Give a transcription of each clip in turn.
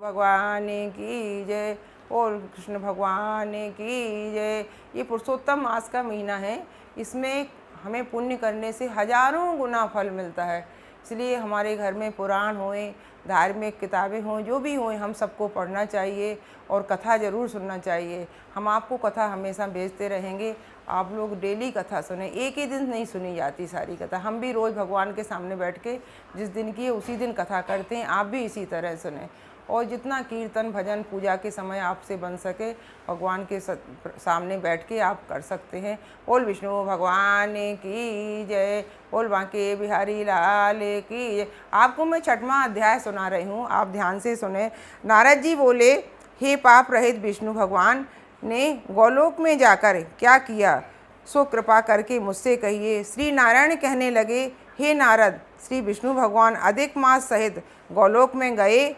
भगवान की जय। और कृष्ण भगवान की जय। ये पुरुषोत्तम मास का महीना है। इसमें हमें पुण्य करने से हजारों गुना फल मिलता है। इसलिए हमारे घर में पुराण होएं, धार्मिक किताबें हों, जो भी हों, हम सबको पढ़ना चाहिए और कथा ज़रूर सुनना चाहिए। हम आपको कथा हमेशा भेजते रहेंगे। आप लोग डेली कथा सुने, एक ही दिन नहीं सुनी जाती सारी कथा। हम भी रोज़ भगवान के सामने बैठ के जिस दिन की है उसी दिन कथा करते हैं। आप भी इसी तरह सुने और जितना कीर्तन भजन पूजा के समय आपसे बन सके भगवान के सामने बैठ के आप कर सकते हैं। बोल विष्णु भगवान की जय। बोल बांके बिहारी लाल की जय। आपको मैं 6वां अध्याय सुना रही हूँ, आप ध्यान से सुने। नारद जी बोले, हे पाप रहित विष्णु भगवान ने गोलोक में जाकर क्या किया, सो कृपा करके मुझसे कहिए। श्री नारायण कहने लगे, हे नारद, श्री विष्णु भगवान अधिक मास सहित गोलोक में गए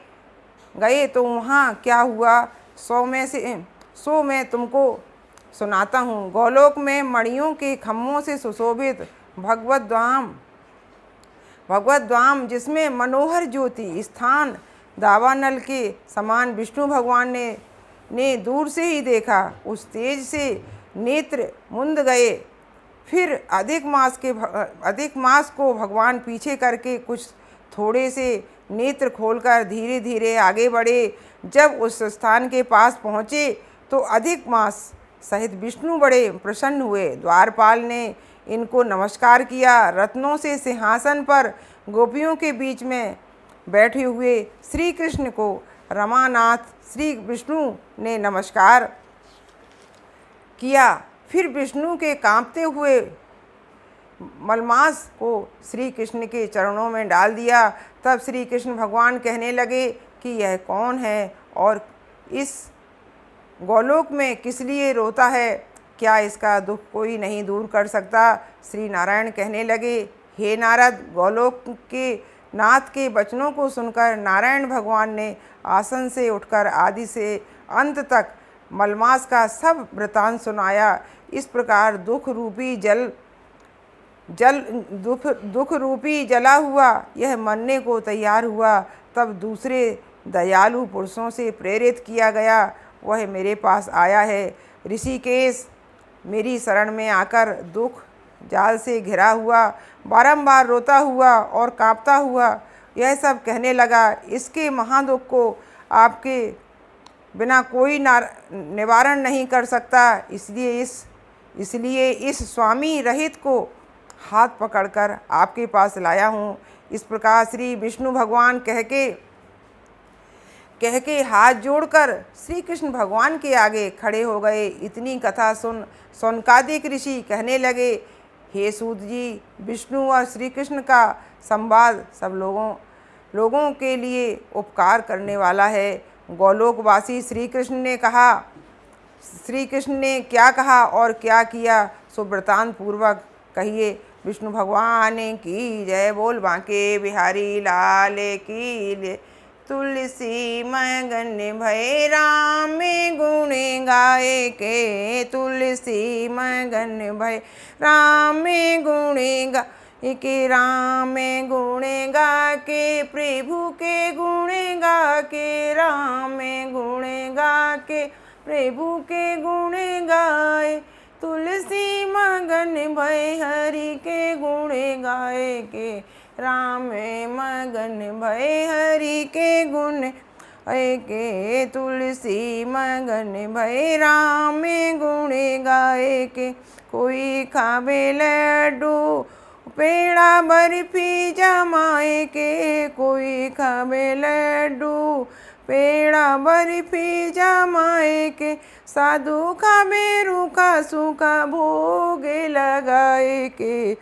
तो वहाँ क्या हुआ, सो मैं तुमको सुनाता हूँ। गोलोक में मणियों के खम्भों से सुशोभित भगवत धाम, जिसमें मनोहर ज्योति स्थान दावानल के समान विष्णु भगवान ने दूर से ही देखा। उस तेज से नेत्र मुंद गए। फिर अधिक मास को भगवान पीछे करके कुछ थोड़े से नेत्र खोलकर धीरे धीरे आगे बढ़े। जब उस स्थान के पास पहुँचे तो अधिक मास सहित विष्णु बड़े प्रसन्न हुए। द्वारपाल ने इनको नमस्कार किया। रत्नों से सिंहासन पर गोपियों के बीच में बैठे हुए श्री कृष्ण को रमानाथ श्री विष्णु ने नमस्कार किया। फिर विष्णु के कांपते हुए मलमास को श्री कृष्ण के चरणों में डाल दिया। तब श्री कृष्ण भगवान कहने लगे कि यह कौन है और इस गोलोक में किस लिए रोता है, क्या इसका दुख कोई नहीं दूर कर सकता। श्री नारायण कहने लगे, हे नारद, गोलोक के नाथ के वचनों को सुनकर नारायण भगवान ने आसन से उठकर आदि से अंत तक मलमास का सब वृतांत सुनाया। इस प्रकार दुख रूपी जला हुआ यह मरने को तैयार हुआ। तब दूसरे दयालु पुरुषों से प्रेरित किया गया, वह मेरे पास आया है। ऋषिकेश मेरी शरण में आकर दुख जाल से घिरा हुआ बारंबार रोता हुआ और कांपता हुआ यह सब कहने लगा, इसके महादुख को आपके बिना कोई निवारण नहीं कर सकता। इसलिए इस स्वामी रहित को हाथ पकड़कर आपके पास लाया हूँ। इस प्रकार श्री विष्णु भगवान कह के हाथ जोड़कर श्री कृष्ण भगवान के आगे खड़े हो गए। इतनी कथा सुन सौनकादिक ऋषि कहने लगे, हे सूत जी, विष्णु और श्री कृष्ण का संवाद सब लोगों के लिए उपकार करने वाला है। गोलोकवासी श्री कृष्ण ने क्या कहा और क्या किया, सो वृतांत पूर्वक कहिए। विष्णु भगवान की जय। बोल बांके बिहारी लाल की जय। तुलसी मगन भय राम गुण गाए के, तुलसी मगन भय राम गुण गाए के, राम गुण गा के प्रभु के गुण गा के, राम गुण गा के प्रभु के गुण गाए। तुलसी मगन भय हरि के गुण गाए के, राम मगन भय हरि के गुण गाए के, तुलसी मगन भय राम गुण गाए के। कोई खावे लड्डू पेड़ा बर्फी जमाए के, कोई खावे लड्डू पेड़ा बर्फी जमाए के, साधु खावे रूखा सूखा भोग लगाए के,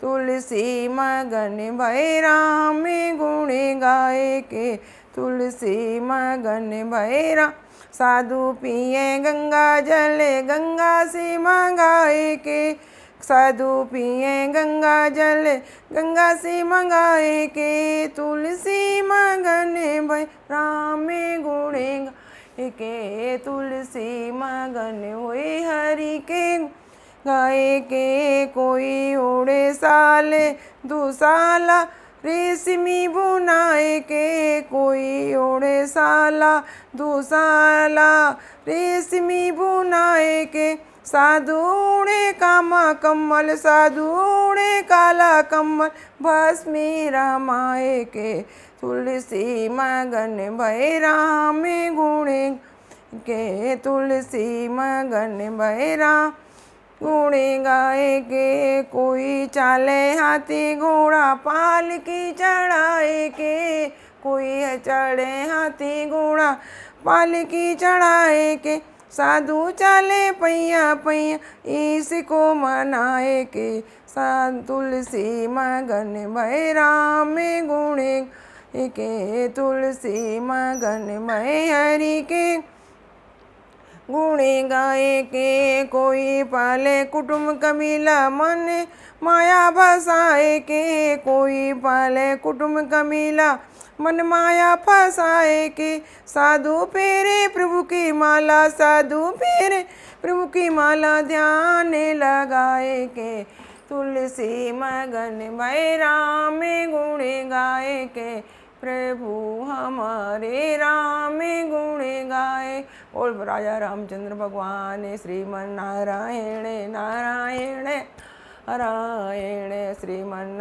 तुलसी मगन भय राम गुण गाए के, तुलसी मगन भय राम। साधु पिए गंगा जल गंगा से मंगाए के, साधु पिए गंगा जल गंगा से मंगाए के, तुलसी मगन भय राम गुण गाए के, तुलसी मगन हुए हरि के गाए के। कोई उड़े साल दुसाला रेशमी बुनाए के, कोई ओढ़े साला दुसाला। रेशमी बुनाए के, साधु ओढ़े कामा कम्मल, साधु ओढ़े काला कम्मल। भस्मी रमाए के, तुलसी मगन भय राम गुणे के, तुलसी मगन भय राम गुणे गाए के। कोई चाले हाथी घोड़ा पालकी चढ़ाए के, कोई चढ़े हाथी घोड़ा पालकी चढ़ाए के। साधु चाले पैया पैया इसको मनाए के, तुलसी मगन भय राम गुणे के, तुलसी मगन भय हरि के गुणे गाए के। कोई पाले कुटुम्ब कबीला मन माया फसाए के, कोई पाले कुटुम्ब कबीला मन माया फसाए के। साधु फेरे प्रभु की माला, साधु फेरे प्रभु की माला ध्यान लगाए के, तुलसी मगन भय राम गुणे गाए के। प्रभु हमारे राम गुणे गाए। और राजा रामचंद्र भगवान श्रीमन नारायण नारायण नारायण श्रीमन